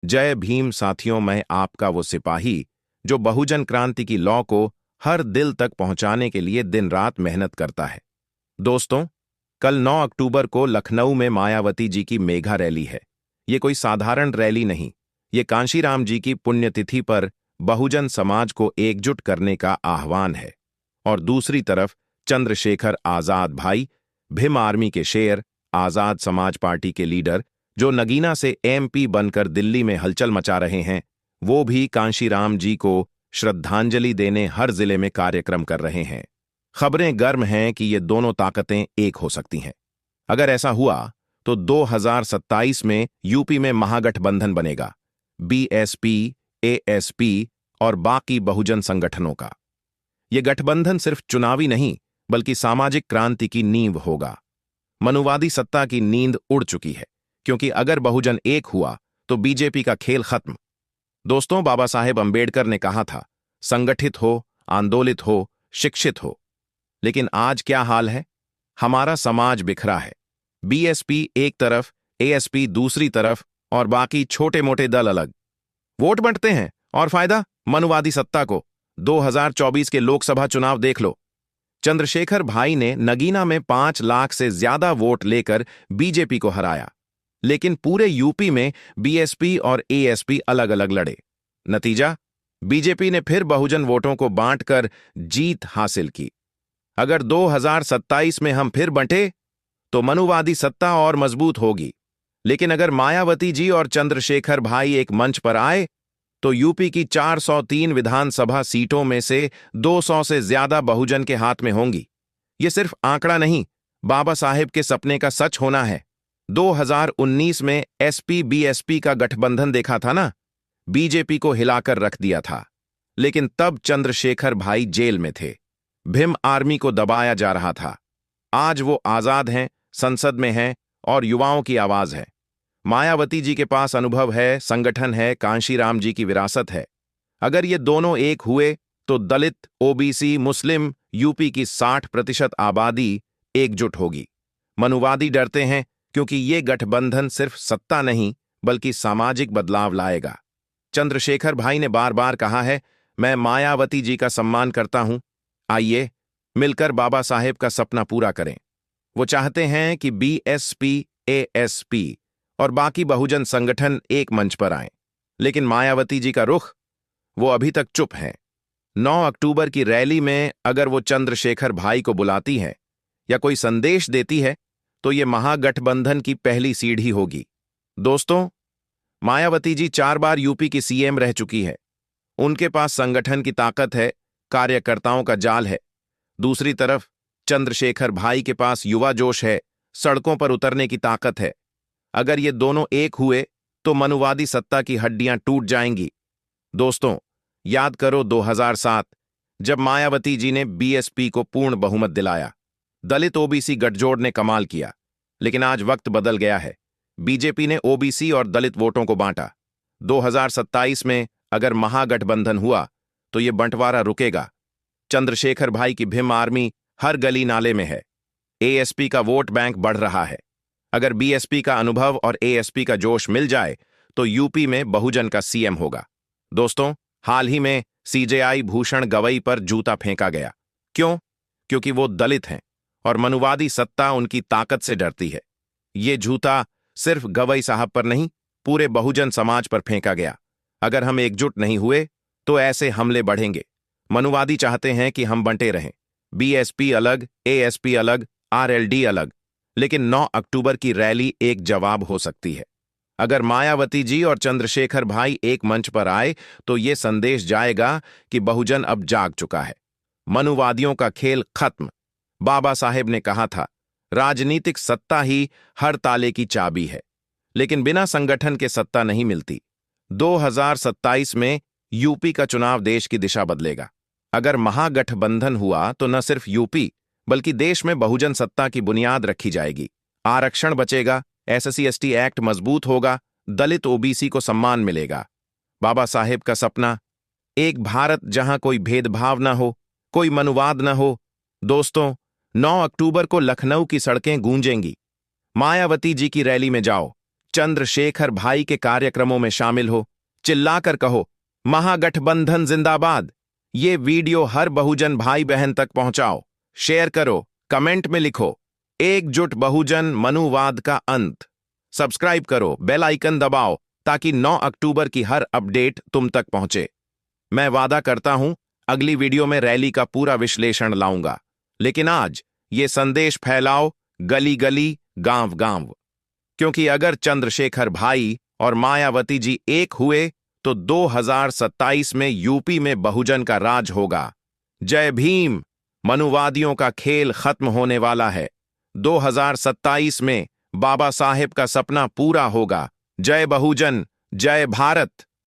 जय भीम साथियों, मैं आपका वो सिपाही जो बहुजन क्रांति की लौ को हर दिल तक पहुंचाने के लिए दिन रात मेहनत करता है। दोस्तों, कल 9 अक्टूबर को लखनऊ में मायावती जी की मेगा रैली है। ये कोई साधारण रैली नहीं, ये कांशीराम जी की पुण्यतिथि पर बहुजन समाज को एकजुट करने का आह्वान है। और दूसरी तरफ चंद्रशेखर आजाद भाई, भीम आर्मी के शेर, आजाद समाज पार्टी के लीडर, जो नगीना से एमपी बनकर दिल्ली में हलचल मचा रहे हैं, वो भी कांशीराम जी को श्रद्धांजलि देने हर जिले में कार्यक्रम कर रहे हैं। खबरें गर्म हैं कि ये दोनों ताकतें एक हो सकती हैं। अगर ऐसा हुआ तो 2027 में यूपी में महागठबंधन बनेगा, बीएसपी, एएसपी और बाकी बहुजन संगठनों का। ये गठबंधन सिर्फ चुनावी नहीं बल्कि सामाजिक क्रांति की नींव होगा। मनुवादी सत्ता की नींद उड़ चुकी है, क्योंकि अगर बहुजन एक हुआ तो बीजेपी का खेल खत्म। दोस्तों, बाबा साहेब अंबेडकर ने कहा था, संगठित हो, आंदोलित हो, शिक्षित हो। लेकिन आज क्या हाल है? हमारा समाज बिखरा है। बीएसपी एक तरफ, एएसपी दूसरी तरफ और बाकी छोटे मोटे दल अलग। वोट बंटते हैं और फायदा मनुवादी सत्ता को। 2024 के लोकसभा चुनाव देख लो। चंद्रशेखर भाई ने नगीना में 5 लाख से ज्यादा वोट लेकर बीजेपी को हराया, लेकिन पूरे यूपी में बीएसपी और एएसपी अलग अलग लड़े। नतीजा, बीजेपी ने फिर बहुजन वोटों को बांटकर जीत हासिल की। अगर 2027 में हम फिर बंटे तो मनुवादी सत्ता और मजबूत होगी। लेकिन अगर मायावती जी और चंद्रशेखर भाई एक मंच पर आए तो यूपी की 403 विधानसभा सीटों में से 200 से ज्यादा बहुजन के हाथ में होंगी। ये सिर्फ आंकड़ा नहीं, बाबा साहेब के सपने का सच होना है। 2019 में एसपी बीएसपी का गठबंधन देखा था ना, बीजेपी को हिलाकर रख दिया था। लेकिन तब चंद्रशेखर भाई जेल में थे, भीम आर्मी को दबाया जा रहा था। आज वो आजाद हैं, संसद में हैं और युवाओं की आवाज है। मायावती जी के पास अनुभव है, संगठन है, कांशीराम जी की विरासत है। अगर ये दोनों एक हुए तो दलित, ओबीसी, मुस्लिम, यूपी की 60% आबादी एकजुट होगी। मनुवादी डरते हैं क्योंकि ये गठबंधन सिर्फ सत्ता नहीं बल्कि सामाजिक बदलाव लाएगा। चंद्रशेखर भाई ने बार बार कहा है, मैं मायावती जी का सम्मान करता हूं, आइए मिलकर बाबा साहेब का सपना पूरा करें। वो चाहते हैं कि बीएसपी, एएसपी और बाकी बहुजन संगठन एक मंच पर आएं। लेकिन मायावती जी का रुख, वो अभी तक चुप हैं। 9 अक्टूबर की रैली में अगर वो चंद्रशेखर भाई को बुलाती है या कोई संदेश देती है तो ये महागठबंधन की पहली सीढ़ी होगी। दोस्तों, मायावती जी 4 बार यूपी की सीएम रह चुकी है। उनके पास संगठन की ताकत है, कार्यकर्ताओं का जाल है। दूसरी तरफ चंद्रशेखर भाई के पास युवा जोश है, सड़कों पर उतरने की ताकत है। अगर ये दोनों एक हुए तो मनुवादी सत्ता की हड्डियां टूट जाएंगी। दोस्तों, याद करो 2007, जब मायावती जी ने बीएसपी को पूर्ण बहुमत दिलाया। दलित ओबीसी गठजोड़ ने कमाल किया। लेकिन आज वक्त बदल गया है। बीजेपी ने ओबीसी और दलित वोटों को बांटा। 2027 में अगर महागठबंधन हुआ तो ये बंटवारा रुकेगा। चंद्रशेखर भाई की भीम आर्मी हर गली नाले में है। एएसपी का वोट बैंक बढ़ रहा है। अगर बीएसपी का अनुभव और एएसपी का जोश मिल जाए तो यूपी में बहुजन का सीएम होगा। दोस्तों, हाल ही में सीजेआई भूषण गवई पर जूता फेंका गया। क्यों? क्योंकि वो दलित हैं और मनुवादी सत्ता उनकी ताकत से डरती है। ये जूता सिर्फ गवई साहब पर नहीं, पूरे बहुजन समाज पर फेंका गया। अगर हम एकजुट नहीं हुए तो ऐसे हमले बढ़ेंगे। मनुवादी चाहते हैं कि हम बंटे रहें, बीएसपी अलग, एएसपी अलग, आरएलडी अलग। लेकिन 9 अक्टूबर की रैली एक जवाब हो सकती है। अगर मायावती जी और चंद्रशेखर भाई एक मंच पर आए तो ये संदेश जाएगा कि बहुजन अब जाग चुका है, मनुवादियों का खेल खत्म। बाबा साहेब ने कहा था, राजनीतिक सत्ता ही हर ताले की चाबी है, लेकिन बिना संगठन के सत्ता नहीं मिलती। 2027 में यूपी का चुनाव देश की दिशा बदलेगा। अगर महागठबंधन हुआ तो न सिर्फ यूपी बल्कि देश में बहुजन सत्ता की बुनियाद रखी जाएगी। आरक्षण बचेगा, एससी एसटी एक्ट मजबूत होगा, दलित ओबीसी को सम्मान मिलेगा। बाबा साहेब का सपना, एक भारत जहां कोई भेदभाव न हो, कोई मनुवाद न हो। दोस्तों, 9 अक्टूबर को लखनऊ की सड़कें गूंजेंगी। मायावती जी की रैली में जाओ, चंद्रशेखर भाई के कार्यक्रमों में शामिल हो। चिल्लाकर कहो, महागठबंधन जिंदाबाद। ये वीडियो हर बहुजन भाई बहन तक पहुंचाओ, शेयर करो, कमेंट में लिखो, एकजुट बहुजन मनुवाद का अंत। सब्सक्राइब करो, बेल आइकन दबाओ ताकि 9 अक्टूबर की हर अपडेट तुम तक पहुंचे। मैं वादा करता हूं अगली वीडियो में रैली का पूरा विश्लेषण लाऊंगा, लेकिन आज ये संदेश फैलाओ गली गली, गांव गांव, क्योंकि अगर चंद्रशेखर भाई और मायावती जी एक हुए तो 2027 में यूपी में बहुजन का राज होगा। जय भीम। मनुवादियों का खेल खत्म होने वाला है। 2027 में बाबा साहेब का सपना पूरा होगा। जय बहुजन, जय भारत।